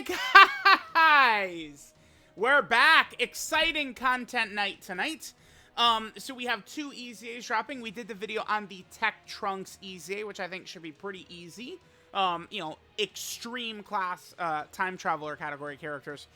guys? We're back. Exciting content night tonight. So we have two EZAs dropping. We did the video on the Tech Trunks EZA, which I think should be pretty easy. You know, extreme class time traveler category characters.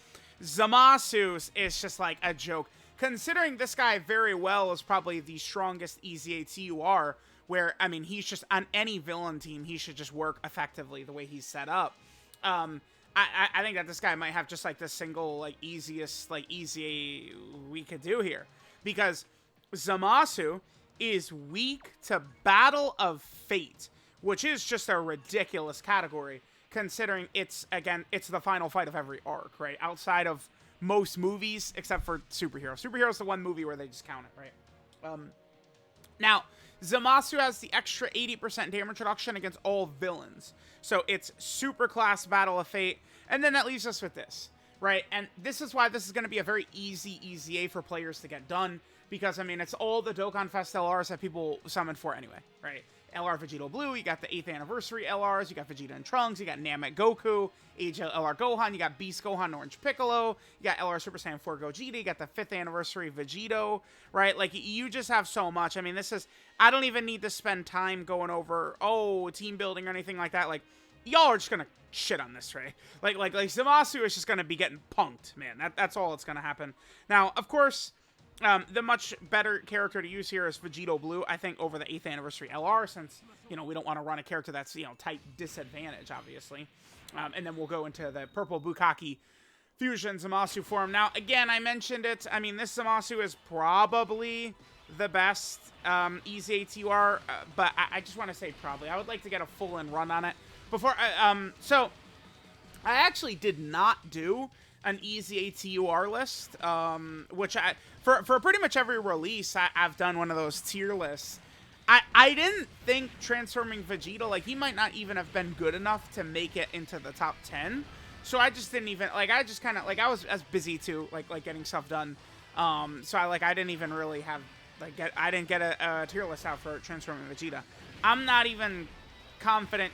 Zamasu's is just like a joke. Considering this guy very well is probably the strongest EZA TUR, where, I mean, he's just on any villain team, he should just work effectively the way he's set up. I think that this guy might have just like the single like easiest like EZA we could do here, because Zamasu is weak to Battle of Fate, which is just a ridiculous category considering it's, again, it's the final fight of every arc, right? Outside of most movies, except for Superhero. Superhero is the one movie where they just count it, right? Now, Zamasu has the extra 80% damage reduction against all villains. So it's super class Battle of Fate. And then that leaves us with this, right? And this is why this is going to be a very easy EZA for players to get done. Because, I mean, it's all the Dokkan Fest LRs that people summon for anyway, right? LR Vegito Blue, you got the 8th anniversary LRs, you got Vegeta and Trunks, you got Namek Goku, AGL LR Gohan, you got Beast Gohan Orange Piccolo, you got LR Super Saiyan 4 Gogeta, you got the 5th anniversary Vegito, right? Like, you just have so much. I mean, this is, I don't even need to spend time going over, oh, team building or anything like that. Like, y'all are just gonna shit on this, right? Like Zamasu is just gonna be getting punked, man. That's all that's gonna happen. Now, of course, the much better character to use here is Vegito Blue, I think, over the 8th anniversary LR, since, you know, we don't want to run a character that's, you know, type disadvantage, obviously. And then we'll go into the purple Bukkake fusion Zamasu form. Now, again, I mentioned it. I mean, this Zamasu is probably the best EZA TUR, but I just want to say probably. I would like to get a full-in run on it before. So, I actually did not do an EZA TUR list, which for pretty much every release, I've done one of those tier lists. I didn't think transforming Vegeta, like, he might not even have been good enough to make it into the top 10. So I just didn't even, like, I just kind of, like, I was as busy too, like getting stuff done. So I didn't even really have, like, I didn't get a tier list out for transforming Vegeta. I'm not even confident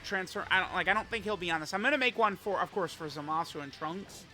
I don't think he'll be on this. I'm gonna make one for, of course, for Zamasu and Trunks.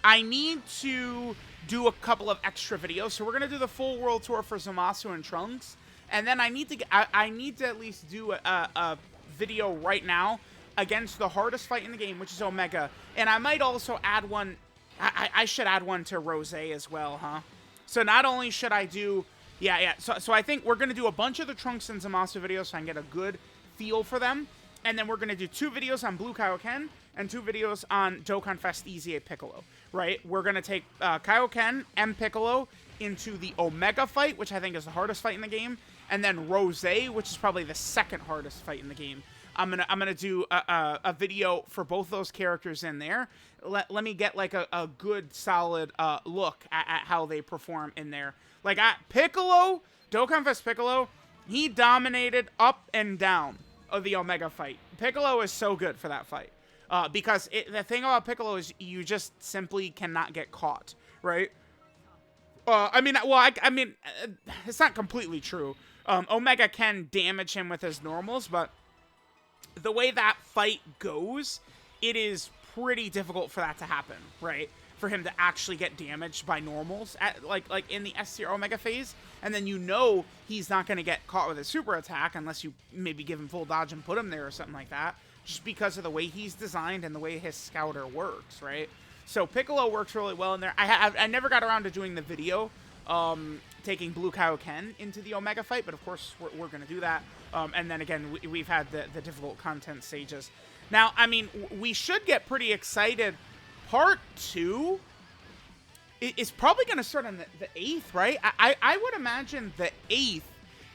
I need to do a couple of extra videos, so we're gonna do the full world tour for Zamasu and Trunks, and then I need to at least do a video right now against the hardest fight in the game, which is Omega, and I might also add one. I should add one to Rose as well, huh? So not only should I do, yeah. So I think we're gonna do a bunch of the Trunks and Zamasu videos, so I can get a good feel for them. And then we're going to do 2 videos on Blue Kaioken and 2 videos on Dokkan Fest EZA Piccolo, right? We're going to take Kaioken and Piccolo into the Omega fight, which I think is the hardest fight in the game, and then Rose, which is probably the second hardest fight in the game. I'm gonna do a video for both those characters in there. Let me get like a good solid look at how they perform in there. Like Piccolo, Dokkan Fest Piccolo, he dominated up and down of the Omega fight. Piccolo is so good for that fight. Because the thing about Piccolo is you just simply cannot get caught, right? I mean, it's not completely true. Omega can damage him with his normals, but the way that fight goes, it is pretty difficult for that to happen, right? For him to actually get damaged by normals, like in the S tier Omega phase, and then you know he's not going to get caught with a super attack unless you maybe give him full dodge and put him there or something like that, just because of the way he's designed and the way his scouter works, right? So Piccolo works really well in there. I never got around to doing the video taking Blue Kaioken into the Omega fight, but of course we're going to do that. And then again, we've had the difficult content stages. Now, I mean, we should get pretty excited. Part 2 is probably going to start on the 8th, right? I would imagine the 8th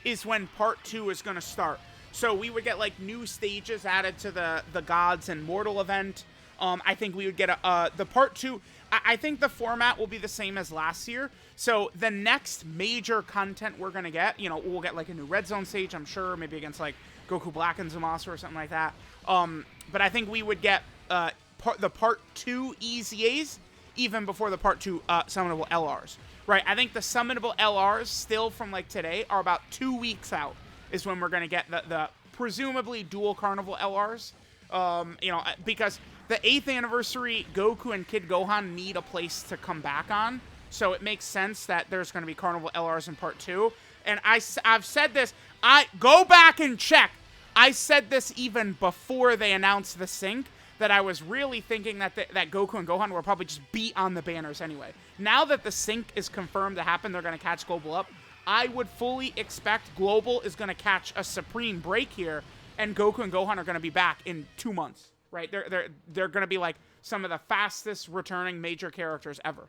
is when Part 2 is going to start. So we would get, like, new stages added to the Gods and Mortal event. I think we would get the Part 2. I think the format will be the same as last year. So the next major content we're going to get, you know, we'll get, like, a new Red Zone stage, I'm sure, maybe against, like, Goku Black and Zamasu or something like that. But I think we would get the Part 2 EZAs even before the Part 2 summonable LRs, right? I think the summonable LRs still from, like, today are about 2 weeks out is when we're going to get the presumably dual Carnival LRs You know, because the 8th anniversary, Goku and Kid Gohan need a place to come back on. So it makes sense that there's going to be Carnival LRs in Part 2. And I've said this. Go back and check. I said this even before they announced the sync, that I was really thinking that that Goku and Gohan will probably just be on the banners anyway. Now that the sync is confirmed to happen, they're going to catch Global up. I would fully expect Global is going to catch a Supreme break here, and Goku and Gohan are going to be back in 2 months, right? They're going to be like some of the fastest returning major characters ever.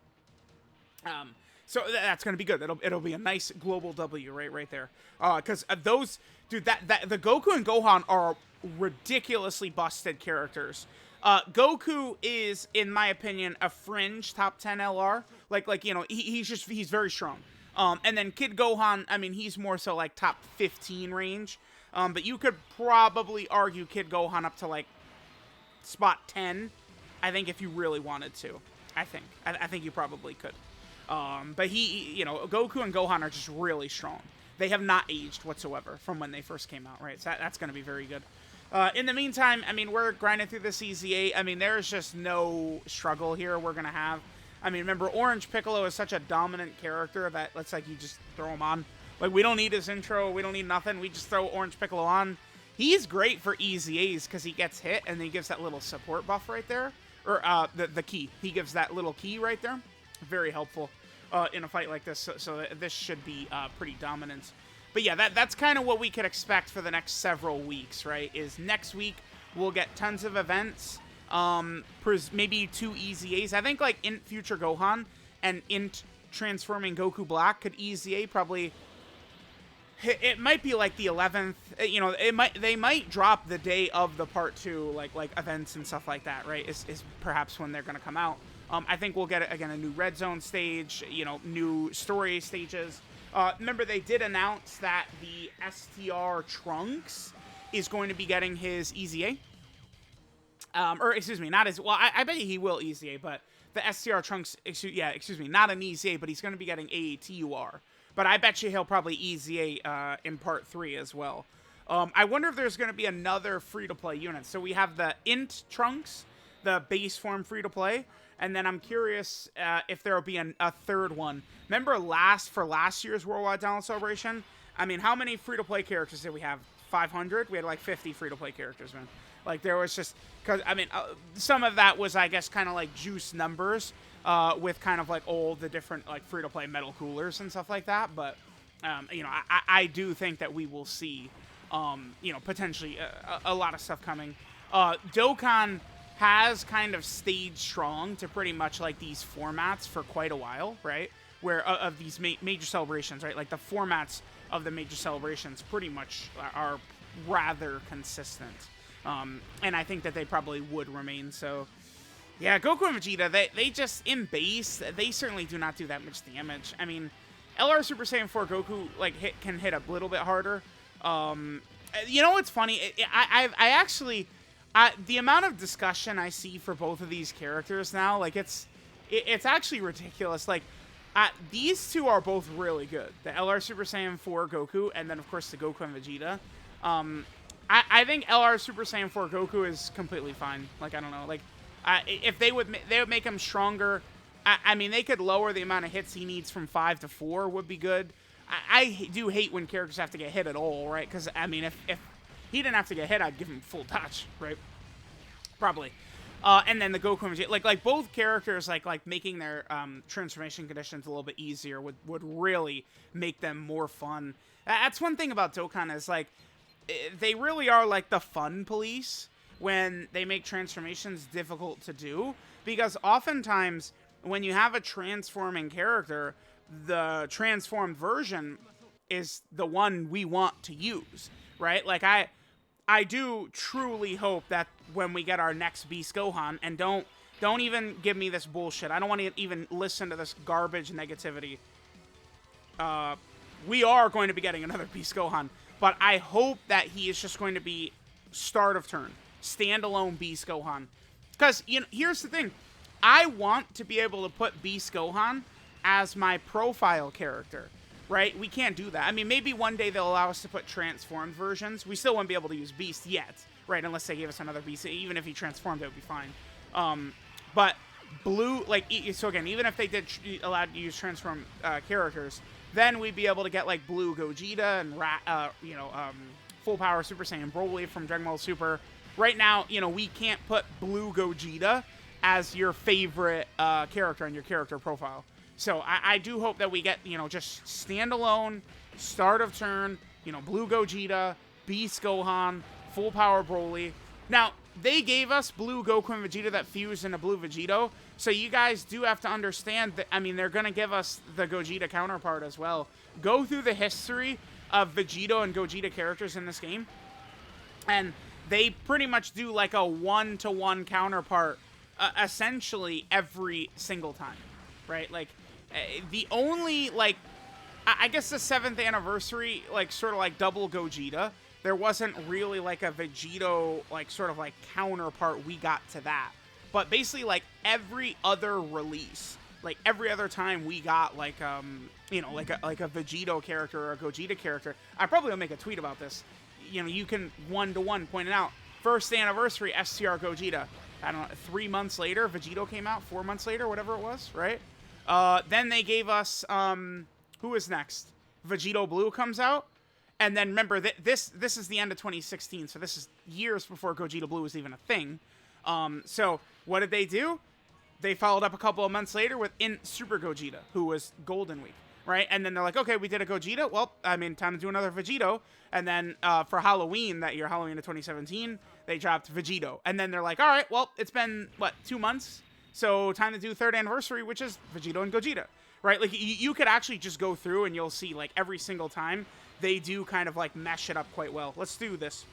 So that's going to be good. It'll be a nice Global W right there. Because those, dude, the Goku and Gohan are ridiculously busted characters. Goku is, in my opinion, a fringe top 10 LR. Like you know, he's very strong. And then Kid Gohan, I mean, he's more so like top 15 range. But you could probably argue Kid Gohan up to like spot 10. I think if you really wanted to. I think you probably could. But you know, Goku and Gohan are just really strong. They have not aged whatsoever from when they first came out, right? So that's going to be very good. In the meantime, I mean, we're grinding through this EZA. I mean, there's just no struggle here we're going to have. I mean, remember, Orange Piccolo is such a dominant character that it's like you just throw him on. Like, we don't need his intro. We don't need nothing. We just throw Orange Piccolo on. He's great for EZAs because he gets hit and he gives that little support buff right there. Or the key. He gives that little key right there. Very helpful in a fight like this. So this should be pretty dominant. But yeah, that's kind of what we could expect for the next several weeks, right? Is next week we'll get tons of events. Maybe 2 EZAs. I think like Int Future Gohan and Int Transforming Goku Black could EZA probably. It might be like the 11th. You know, they might drop the day of the Part 2, like events and stuff like that, right? Is perhaps when they're gonna come out. I think we'll get again a new Red Zone stage. You know, new story stages. Remember, they did announce that the STR Trunks is going to be getting his EZA. Or, excuse me, not as... Well, I bet he will EZA, but the STR Trunks... excuse me, not an EZA, but he's going to be getting AATUR. But I bet you he'll probably EZA in Part 3 as well. I wonder if there's going to be another free-to-play unit. So we have the Int Trunks, the base form free-to-play, and then I'm curious if there will be a third one. Remember for last year's Worldwide Download Celebration? I mean, how many free-to-play characters did we have? 500? We had like 50 free-to-play characters, man. Like, there was just... Because, I mean, some of that was, I guess, kind of like juice numbers with kind of like all the different like free-to-play metal coolers and stuff like that. But, you know, I do think that we will see, you know, potentially a lot of stuff coming. Dokkan has kind of stayed strong to pretty much like these formats for quite a while, right? Where of these major celebrations, right? Like the formats of the major celebrations pretty much are rather consistent. And I think that they probably would remain so. Yeah, Goku and Vegeta, they just, in base, they certainly do not do that much damage. I mean, LR Super Saiyan 4 Goku, like, can hit a little bit harder. You know what's funny? I actually... the amount of discussion I see for both of these characters now, like, it's actually ridiculous. Like, these two are both really good. The LR Super Saiyan 4 Goku, and then, of course, the Goku and Vegeta. I think LR Super Saiyan 4 Goku is completely fine. Like, I don't know. Like, if they would make him stronger. I mean, they could lower the amount of hits he needs from 5 to 4 would be good. I do hate when characters have to get hit at all, right? Because, I mean, if he didn't have to get hit, I'd give him full touch, right? Probably. And then the Goku and Vegeta, like both characters, like making their transformation conditions a little bit easier would really make them more fun. That's one thing about Dokkan is, like, they really are like the fun police when they make transformations difficult to do. Because oftentimes, when you have a transforming character, the transformed version is the one we want to use, right? Like, I do truly hope that when we get our next Beast Gohan, and don't even give me this bullshit. I don't want to even listen to this garbage negativity. We are going to be getting another Beast Gohan, but I hope that he is just going to be start of turn, standalone Beast Gohan. Because, you know, here's the thing. I want to be able to put Beast Gohan as my profile character. Right? We can't do that. I mean, maybe one day they'll allow us to put transformed versions. We still won't be able to use Beast yet, right? Unless they gave us another beast. Even if he transformed, it would be fine. But blue, like, so again, even if they did allow you to use transform characters, then we'd be able to get like blue Gogeta and full power Super Saiyan Broly from Dragon Ball Super. Right now, we can't put blue Gogeta as your favorite character on your character profile. So I do hope that we get, just standalone, start of turn, blue Gogeta, Beast Gohan, full power Broly. Now, they gave us blue Goku and Vegeta that fused into blue Vegito, so you guys do have to understand that, they're going to give us the Gogeta counterpart as well. Go through the history of Vegito and Gogeta characters in this game, and they pretty much do like a one-to-one counterpart essentially every single time, right? Like, the only, like, I guess the 7th anniversary, like, sort of like double Gogeta, there wasn't really like a Vegito, like, sort of like counterpart we got to that. But basically, like, every other release, like every other time we got like like a Vegito character or a Gogeta character, I probably will make a tweet about this. You can one-to-one point it out. 1st anniversary STR Gogeta. I don't know, 3 months later Vegito came out, 4 months later, whatever it was, right? Then they gave us who is next? Vegito Blue comes out. And then remember that this is the end of 2016, so this is years before Gogeta Blue was even a thing. So what did they do? They followed up a couple of months later with Super Gogeta, who was Golden Week, right? And then they're like, okay, we did a Gogeta. Well, time to do another Vegito. And then for Halloween, that year, Halloween of 2017, they dropped Vegito. And then they're like, all right, well, it's been, 2 months? So time to do 3rd anniversary, which is Vegito and Gogeta, right? Like, you could actually just go through and you'll see, like, every single time they do kind of, like, mesh it up quite well. Let's do this.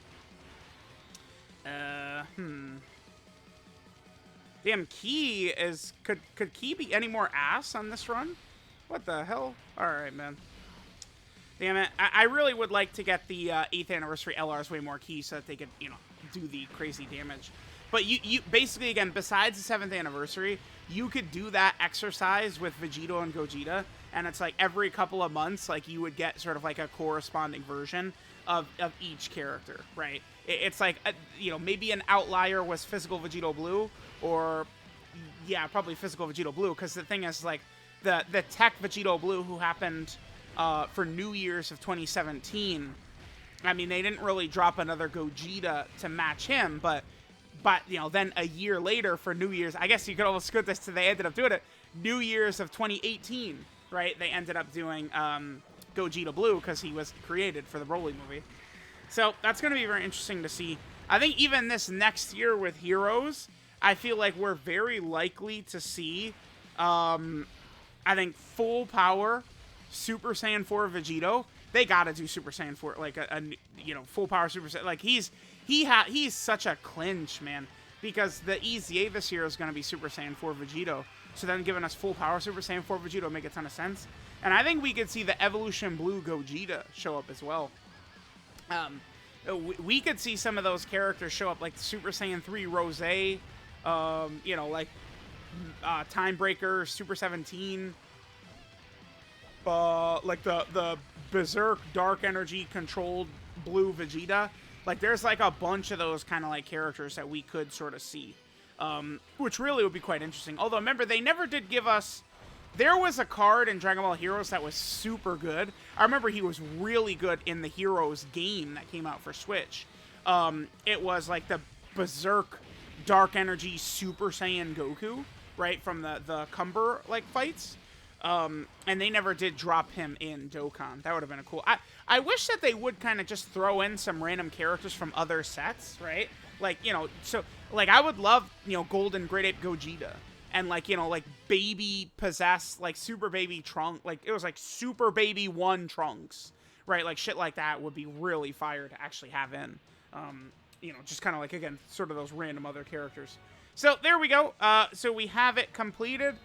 Damn, Key is... Could Key be any more ass on this run? What the hell? Alright, man. Damn it. I really would like to get the 8th anniversary LRs way more Key so that they could, do the crazy damage. But you basically, again, besides the 7th anniversary, you could do that exercise with Vegito and Gogeta, and it's like every couple of months, like, you would get sort of like a corresponding version of each character, right? It's like, maybe an outlier was Physical Vegito Blue, or, yeah, probably Physical Vegito Blue, because the thing is, like, the Tech Vegito Blue, who happened for New Year's of 2017, they didn't really drop another Gogeta to match him, but then a year later for New Year's, I guess you could almost scoot this to they ended up doing it, New Year's of 2018, right? They ended up doing Gogeta Blue because he was created for the Broly movie. So that's going to be very interesting to see. I think even this next year with Heroes, I feel like we're very likely to see, I think, full power Super Saiyan 4 Vegito. They got to do Super Saiyan 4, like a full power Super Saiyan. Like, he's such a clinch, man, because the EZA this year is going to be Super Saiyan 4 Vegito. So then giving us full power Super Saiyan 4 Vegito would make a ton of sense. And I think we could see the Evolution Blue Gogeta show up as well. We could see some of those characters show up, like Super Saiyan 3 Rose, like Timebreaker, Super 17, like the Berserk Dark Energy controlled Blue Vegeta. Like, there's like a bunch of those kind of like characters that we could sort of see, which really would be quite interesting. Although, remember, they never did give us... There was a card in Dragon Ball Heroes that was super good. I remember he was really good in the Heroes game that came out for Switch. It was like the Berserk Dark Energy Super Saiyan Goku, right, from the Cumber like fights. And they never did drop him in Dokkan. That would have been a cool... I wish that they would kind of just throw in some random characters from other sets, right? Like, so, like, I would love, Golden Great Ape Gogeta. And, like, like, baby possessed, like, super baby Trunks. Like, it was, like, super baby 1 Trunks, right? Like, shit like that would be really fire to actually have in. Just kind of, like, again, sort of those random other characters. So, there we go. So, we have it completed.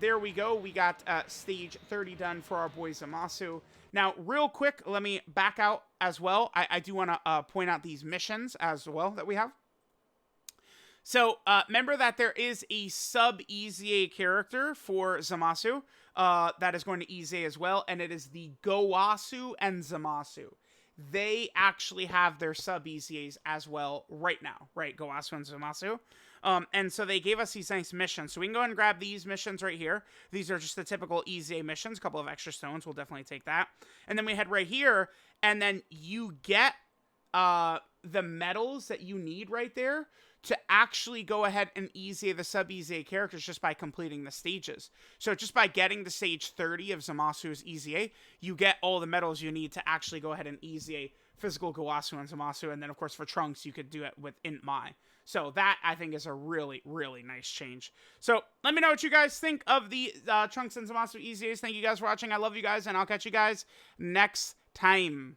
There we go. We got stage 30 done for our boy Zamasu. Now, real quick, let me back out as well. I do want to point out these missions as well that we have. So, remember that there is a sub-EZA character for Zamasu that is going to EZA as well, and it is the Gowasu and Zamasu. they actually have their sub EZAs as well right now, right? Gowasu and Zamasu. And so they gave us these nice missions. So we can go ahead and grab these missions right here. These are just the typical EZA missions. A couple of extra stones. We'll definitely take that. And then we head right here, and then you get the medals that you need right there to actually go ahead and EZA the sub EZA characters just by completing the stages. So just by getting the stage 30 of Zamasu's EZA, you get all the medals you need to actually go ahead and EZA physical Gowasu and Zamasu. And then, of course, for Trunks, you could do it with Int Mai. So that, I think, is a really, really nice change. So let me know what you guys think of the Trunks and Zamasu EZAs. Thank you guys for watching. I love you guys, and I'll catch you guys next time.